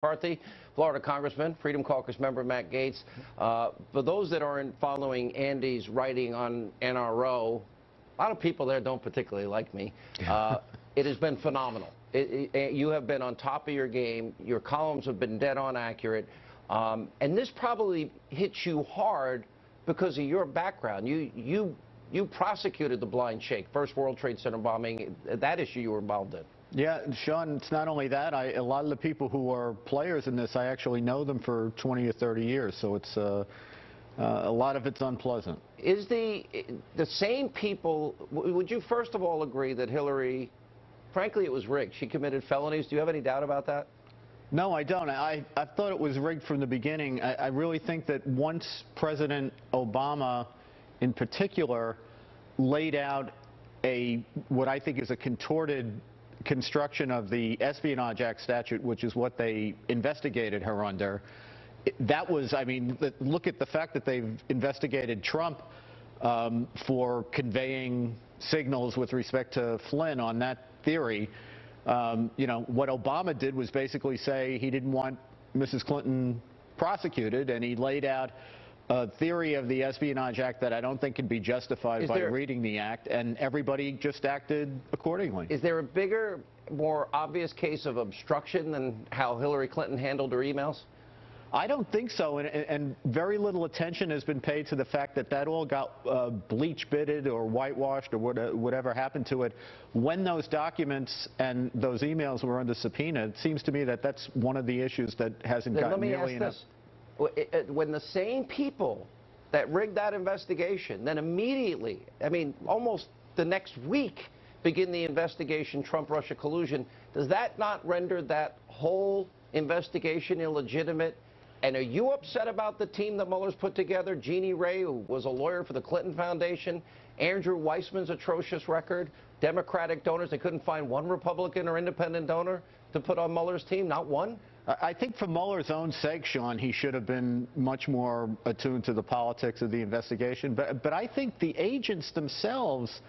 McCarthy, Florida Congressman, Freedom Caucus member Matt Gaetz. For those that aren't following Andy's writing on NRO, a lot of people there don't particularly like me. It has been phenomenal. You have been on top of your game. Your columns have been dead on accurate. And this probably hits you hard because of your background. You prosecuted the blind shake, first World Trade Center bombing, that issue you were involved in. Yeah, Sean, it's not only that. A lot of the people who are players in this, I actually know them for 20 or 30 years, so it's a lot of it's unpleasant. Is the same people, would you first of all agree that Hillary, frankly, it was rigged? She committed felonies. Do you have any doubt about that? No, I don't. I thought it was rigged from the beginning. I really think that once President Obama, in particular, laid out what I think is a contorted construction of the Espionage Act statute, which is what they investigated her under. That was, I mean, look at the fact that they've investigated Trump for conveying signals with respect to Flynn on that theory. You know, what Obama did was basically say he didn't want Mrs. Clinton prosecuted, and he laid out a theory of the Espionage Act that I don't think can be justified by reading the act, and everybody just acted accordingly. Is there a bigger, more obvious case of obstruction than how Hillary Clinton handled her emails? I don't think so, and very little attention has been paid to the fact that that all got bleach-bitted or whitewashed or whatever happened to it. When those documents and those emails were under subpoena, it seems to me that that's one of the issues that hasn't gotten nearly enough. When the same people that rigged that investigation then immediately, I mean, almost the next week, begin the investigation, Trump-Russia collusion, does that not render that whole investigation illegitimate? And are you upset about the team that Mueller's put together? Jeannie Ray, who was a lawyer for the Clinton Foundation, Andrew Weissman's atrocious record, Democratic donors, they couldn't find one Republican or independent donor to put on Mueller's team, not one? I think for Mueller's own sake, Sean, he should have been much more attuned to the politics of the investigation. But I think the agents themselves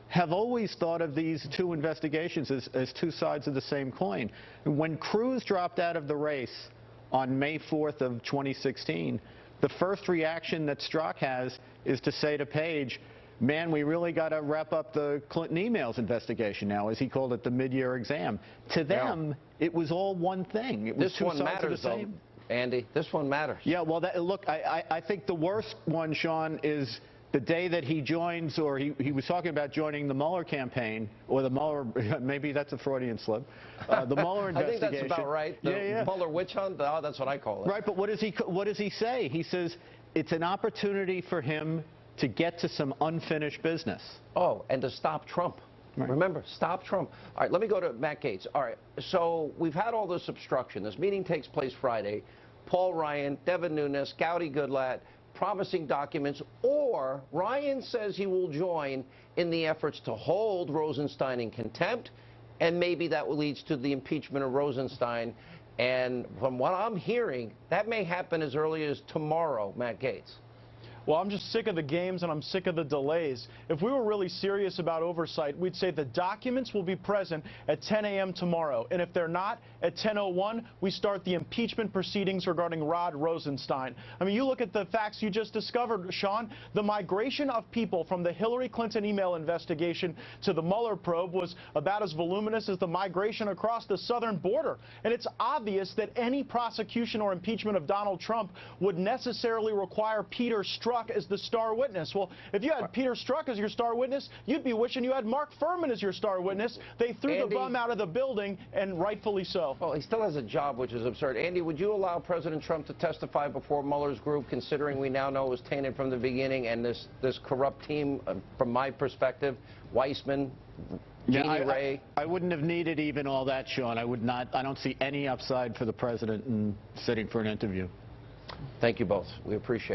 have always thought of these two investigations as two sides of the same coin. When Cruz dropped out of the race on May 4th of 2016, the first reaction that Strzok has is to say to Page, man, we really got to wrap up the Clinton emails investigation now, as he called it, the mid-year exam. To them, it was all one thing. It was this one matters, though, Andy. This one matters. Yeah, well, look, I think the worst one, Sean, is the day that he joins, or he was talking about joining the Mueller campaign, or the Mueller, maybe that's a Freudian slip, the Mueller investigation. I think that's about right. The Mueller witch hunt, oh, that's what I call it. Right, but what does he say? He says it's an opportunity for him to get to some unfinished business. Oh, and to stop Trump. Right. Remember, stop Trump. All right, let me go to Matt Gaetz. All right, so we've had all this obstruction. This meeting takes place Friday. Paul Ryan, Devin Nunes, Gowdy Goodlatte, promising documents, or Ryan says he will join in the efforts to hold Rosenstein in contempt, and maybe that leads to the impeachment of Rosenstein. And from what I'm hearing, that may happen as early as tomorrow, Matt Gaetz. Well, I'm just sick of the games and I'm sick of the delays. If we were really serious about oversight, we'd say the documents will be present at 10 a.m. tomorrow. And if they're not, at 10:01, we start the impeachment proceedings regarding Rod Rosenstein. I mean, you look at the facts you just discovered, Sean. The migration of people from the Hillary Clinton email investigation to the Mueller probe was about as voluminous as the migration across the southern border. And it's obvious that any prosecution or impeachment of Donald Trump would necessarily require Peter Strzok as the star witness. Well, if you had Peter Strzok as your star witness, you'd be wishing you had Mark Furman as your star witness. They threw the bum out of the building, and rightfully so. Well, he still has a job, which is absurd. Andy, would you allow President Trump to testify before Mueller's group, considering we now know it was tainted from the beginning, and this corrupt team, from my perspective, Weissman, Jeannie Ray? I wouldn't have needed even all that, Sean. I don't see any upside for the president in sitting for an interview. Thank you both. We appreciate it.